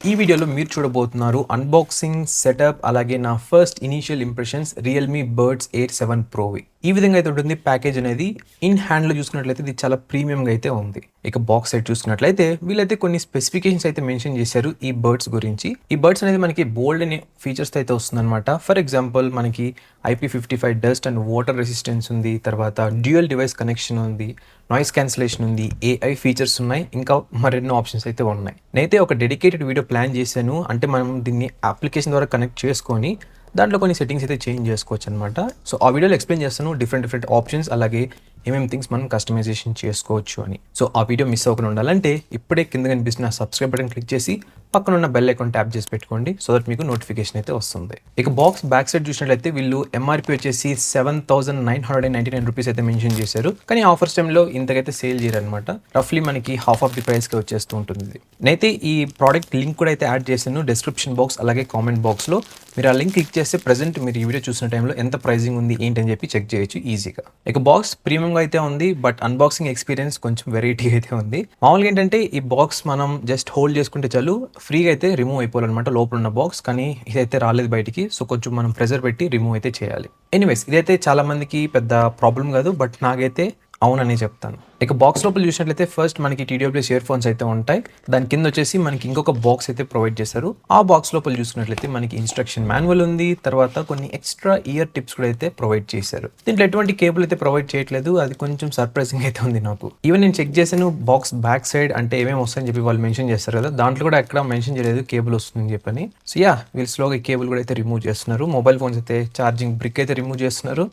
ఈ వీడియోలో మీరు చూడబోతున్నారు అన్బాక్సింగ్, సెటప్ అలాగే నా first initial impressions Realme birds air 7 ప్రోవి. ఈ విధంగా అయితే ఉంటుంది ప్యాకేజ్ అనేది. ఇన్ హ్యాండ్‌లో చూసుకున్నట్లయితే ఇది చాలా ప్రీమియంగా అయితే ఉంది. ఇక బాక్స్ సైడ్ చూసుకున్నట్లయితే వీళ్ళైతే కొన్ని స్పెసిఫికేషన్స్ అయితే మెన్షన్ చేశారు ఈ బర్డ్స్ గురించి. ఈ బర్డ్స్ అనేది మనకి బోల్డ్ అనే ఫీచర్స్ అయితే వస్తుందన్నమాట. ఫర్ ఎగ్జాంపుల్ మనకి IP55 dust and water resistance ఉంది. తర్వాత డ్యూయల్ డివైస్ కనెక్షన్ ఉంది. నాయిస్ క్యాన్సిలేషన్ ఉంది. AI ఫీచర్స్ ఉన్నాయి. ఇంకా మరెన్నో ఆప్షన్స్ అయితే ఉన్నాయి. నేనైతే ఒక డెడికేటెడ్ వీడియో ప్లాన్ చేశాను. అంటే మనం దీన్ని అప్లికేషన్ ద్వారా కనెక్ట్ చేసుకొని దాంట్లో కొన్ని సెట్టింగ్స్ అయితే చేంజ్ చేసుకోవచ్చు అనమాట. సో ఆ వీడియోలో ఎక్స్ప్లెయిన్ చేస్తాను డిఫరెంట్ ఆప్షన్స్ అలాగే ఏమేమి థింగ్స్ మనం కస్టమైజేషన్ చేసుకోవచ్చు అని. సో ఆ వీడియో మిస్ అవ్వకుండా ఉండాలంటే ఇప్పుడే కింద కనిపిస్తున్న సబ్స్క్రైబ్ బటన్ క్లిక్ చేసి పక్కన ఉన్న బెల్ ఐకాన్ ట్యాప్ చేసి పెట్టుకోండి. సో దట్ మీకు నోటిఫికేషన్ అయితే వస్తుంది. ఇక బాక్స్ బ్యాక్ సైడ్ చూసినట్లయితే వీళ్ళు MRP వచ్చేసి 7,999 రూపీస్ అయితే మెన్షన్ చేశారు. కానీ ఆఫర్స్ టైంలో ఇంతకైతే సేల్ చేయరు అనమాట. రఫ్లీ మనకి హాఫ్ ఆఫ్ ది ప్రైస్కి వచ్చేస్తూ ఉంటుంది. నేనైతే ఈ ప్రోడక్ట్ లింక్ కూడా అయితే యాడ్ చేశాను డిస్క్రిప్షన్ బాక్స్ అలాగే కామెంట్ బాక్స్లో. మీరు ఆ లింక్ క్లిక్ చేస్తే ప్రెసెంట్ మీరు ఈ వీడియో చూసిన టైంలో ఎంత ప్రైజింగ్ ఉంది ఏంటని చెప్పి చెక్ చేయొచ్చు ఈజీగా. ఇక బాక్స్ ప్రీమియంగా అయితే ఉంది, బట్ అన్బాక్సింగ్ ఎక్స్పీరియన్స్ కొంచెం వెరైటీ అయితే ఉంది. మామూలుగా ఏంటంటే ఈ బాక్స్ మనం జస్ట్ హోల్డ్ చేసుకుంటే చాలు ఫ్రీగా అయితే రిమూవ్ అయిపోవాలన్నమాట లోపల ఉన్న బాక్స్. కానీ ఇదైతే రాలేదు బయటికి. సో కొంచెం మనం ప్రెజర్ పెట్టి రిమూవ్ అయితే చేయాలి. ఎనీవేస్ ఇదైతే చాలా మందికి పెద్ద ప్రాబ్లం కాదు, బట్ నాకైతే అవునని చెప్తాను. ఇక బాక్స్ లోపల చూసినట్లయితే ఫస్ట్ మనకి TWS ఇయర్ ఫోన్స్ అయితే ఉంటాయి. దాని కింద వచ్చేసి మనకి ఇంకొక బాక్స్ అయితే ప్రొవైడ్ చేశారు. ఆ బాక్స్ లోపల చూసుకున్నట్లయితే మనకి ఇన్స్ట్రక్షన్ మాన్యువల్ ఉంది. తర్వాత కొన్ని ఎక్స్ట్రా ఇయర్ టిప్స్ కూడా అయితే ప్రొవైడ్ చేశారు. దీంట్లో ఎటువంటి కేబుల్ అయితే ప్రొవైడ్ చేయట్లేదు. అది కొంచెం సర్ప్రైజింగ్ అయితే ఉంది నాకు. ఈవెన్ నేను చెక్ చేశాను బాక్స్ బ్యాక్ సైడ్ అంటే ఏమేమి వస్తాయని చెప్పి వాళ్ళు మెన్షన్ చేస్తారు కదా, దాంట్లో కూడా ఎక్కడ మెన్షన్ చేయలేదు కేబుల్ వస్తుందని చెప్పని. సో వీళ్ళు స్లోగా ఈ కేబుల్ కూడా అయితే రిమూవ్ చేస్తున్నారు. మొబైల్ ఫోన్స్ అయితే ఛార్జింగ్ బ్రిక్ అయితే రిమూవ్ చేస్తున్నారు.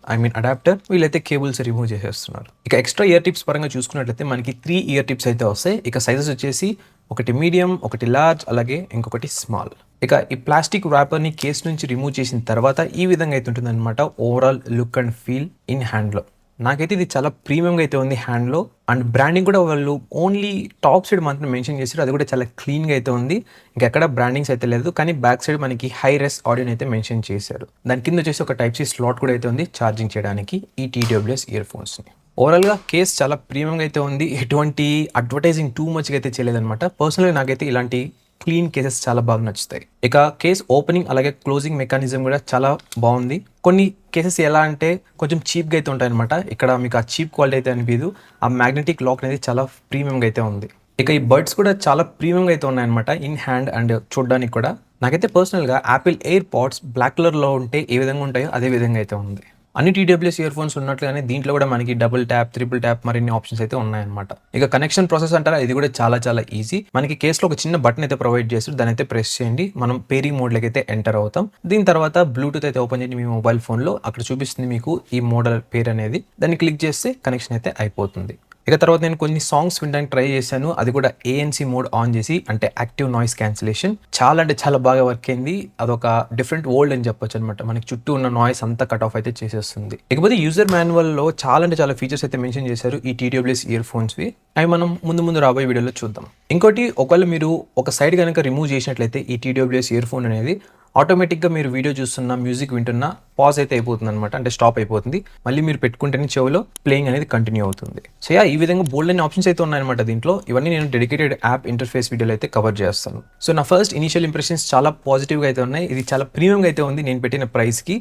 అడాప్టర్. వీళ్ళైతే కేబుల్స్ రిమూవ్ చేసేస్తున్నారు. ఇక ఎక్స్ట్రా ఇయర్ టిప్స్ పరంగా చూసుకున్నట్లయితే మనకి 3 ఇయర్ టిప్స్ అయితే వస్తాయి. ఇక సైజెస్ వచ్చేసి ఒకటి మీడియం, ఒకటి లార్జ్ అలాగే ఇంకొకటి స్మాల్. ఇక ఈ ప్లాస్టిక్ ర్యాపర్ని కేస్ నుంచి రిమూవ్ చేసిన తర్వాత ఈ విధంగా అయితే ఉంటుంది అనమాట overall look and feel in హ్యాండ్లో. నాకైతే ఇది చాలా ప్రీమియంగా అయితే ఉంది హ్యాండ్లో. అండ్ బ్రాండింగ్ కూడా వాళ్ళు ఓన్లీ టాప్ సైడ్ మాత్రం మెన్షన్ చేశారు. అది కూడా చాలా క్లీన్గా అయితే ఉంది. ఇంకెక్కడ బ్రాండింగ్స్ అయితే లేదు. కానీ బ్యాక్ సైడ్ మనకి హై రెస్ ఆడియోని అయితే మెన్షన్ చేశారు. దాని కింద వచ్చేసి ఒక Type-C స్లాట్ కూడా అయితే ఉంది ఛార్జింగ్ చేయడానికి ఈ TWS ఇయర్ ఫోన్స్ని. ఓవరాల్గా కేస్ చాలా ప్రీమియంగా అయితే ఉంది. ఎటువంటి అడ్వర్టైజింగ్ టూ మచ్గా అయితే చేయలేదన్నమాట. పర్సనల్గా నాకైతే ఇలాంటి క్లీన్ కేసెస్ చాలా బాగా నచ్చుతాయి. ఇక కేస్ ఓపెనింగ్ అలాగే క్లోజింగ్ మెకానిజం కూడా చాలా బాగుంది. కొన్ని కేసెస్ ఎలా అంటే కొంచెం చీప్గా అయితే ఉంటాయి అనమాట. ఇక్కడ మీకు ఆ చీప్ క్వాలిటీ అయితే అనిపించదు. ఆ మ్యాగ్నెటిక్ లాక్ అనేది చాలా ప్రీమియంగా అయితే ఉంది. ఇక ఈ బర్డ్స్ కూడా చాలా ప్రీమియంగా అయితే ఉన్నాయన్నమాట ఇన్ హ్యాండ్ అండ్ చూడడానికి కూడా. నాకైతే పర్సనల్గా యాపిల్ ఎయిర్ పాడ్స్ బ్లాక్ కలర్లో ఉంటే ఏ విధంగా ఉంటాయో అదే విధంగా అయితే ఉంది. అన్ని TWS ఇయర్ ఫోన్స్ ఉన్నట్లుగానే దీంట్లో కూడా మనకి డబుల్ ట్యాప్, ట్రిపుల్ ట్యాప్ మరిన్ని ఆప్షన్స్ అయితే ఉన్నాయన్నమాట. ఇక కనెక్షన్ ప్రాసెస్ అంటారా, ఇది కూడా చాలా ఈజీ. మనకి కేసులో ఒక చిన్న బటన్ అయితే ప్రొవైడ్ చేస్తారు. దాని అయితే ప్రెస్ చేయండి. మనం పేరింగ్ మోడ్లోకి అయితే ఎంటర్ అవుతాం. దీని తర్వాత బ్లూటూత్ అయితే ఓపెన్ చేయండి మీ మొబైల్ ఫోన్లో. అక్కడ చూపిస్తుంది మీకు ఈ మోడల్ పేరు అనేది. దాన్ని క్లిక్ చేస్తే కనెక్షన్ అయితే అయిపోతుంది. ఇక తర్వాత నేను కొన్ని సాంగ్స్ వినడానికి ట్రై చేశాను. అది కూడా ANC మోడ్ ఆన్ చేసి, అంటే యాక్టివ్ నాయిస్ క్యాన్సిలేషన్. చాలా బాగా వర్క్ అయింది. అదొక డిఫరెంట్ వరల్డ్ అని చెప్పొచ్చు అనమాట. మనకి చుట్టూ ఉన్న నాయిస్ అంతా కట్ ఆఫ్ అయితే చేసేస్తుంది. ఇకపోతే యూజర్ మాన్యువల్లో చాలా ఫీచర్స్ అయితే మెన్షన్ చేశారు ఈ TWS ఇయర్ ఫోన్స్వి. అవి మనం ముందు రాబోయే వీడియోలో చూద్దాం. ఇంకోటి, ఒకవేళ మీరు ఒక సైడ్ కనుక రిమూవ్ చేసినట్లయితే ఈ TWS ఇయర్ ఫోన్ అనేది ఆటోమేటిక్గా మీరు వీడియో చూస్తున్నా, మ్యూజిక్ వింటున్నా పాజ్ అయితే అయిపోతుంది అనమాట. అంటే స్టాప్ అయిపోతుంది. మళ్ళీ మీరు పెట్టుకుంటేనే చెవిలో ప్లేయింగ్ అనేది కంటిన్యూ అవుతుంది. సో ఈ విధంగా బోల్డ్ అనే ఆప్షన్స్ అయితే ఉన్నాయన్నమాట దీంట్లో. ఇవన్నీ నేను డెడికేటెడ్ యాప్ ఇంటర్ఫేస్ వీడియోలో అయితే కవర్ చేస్తాను. సో నా ఫస్ట్ ఇనిషియల్ ఇంప్రెషన్స్ చాలా పాజిటివ్గా అయితే ఉన్నాయి. ఇది చాలా ప్రీమియంగా అయితే ఉంది నేను పెట్టిన ప్రైస్కి.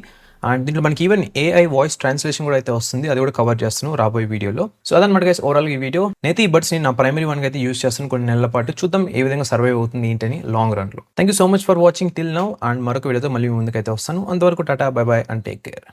అండ్ దీంట్లో మనకి ఈవెన్ AI వాయిస్ ట్రాన్స్లేషన్ కూడా అయితే వస్తుంది. అది కూడా కవర్ చేస్తాను రాబోయే వీడియోలో. సో అదనమాట గైస్ ఓవరాల్ ఈ వీడియో. నేనైతే ఈ బడ్స్ని నా ప్రైమరీ వన్గా అయితే యూస్ చేస్తాను కొన్ని నెలల పాటు. చూద్దాం ఏ విధంగా సర్వైవ్ అవుతుంది ఏంటని లాంగ్ రన్లో. Thank you so much for watching till now. And మరొక వీడియోతో మళ్ళీ ముందుకైతే వస్తాను. అంతవరకు టాటా, బై అండ్ టేక్ కేర్.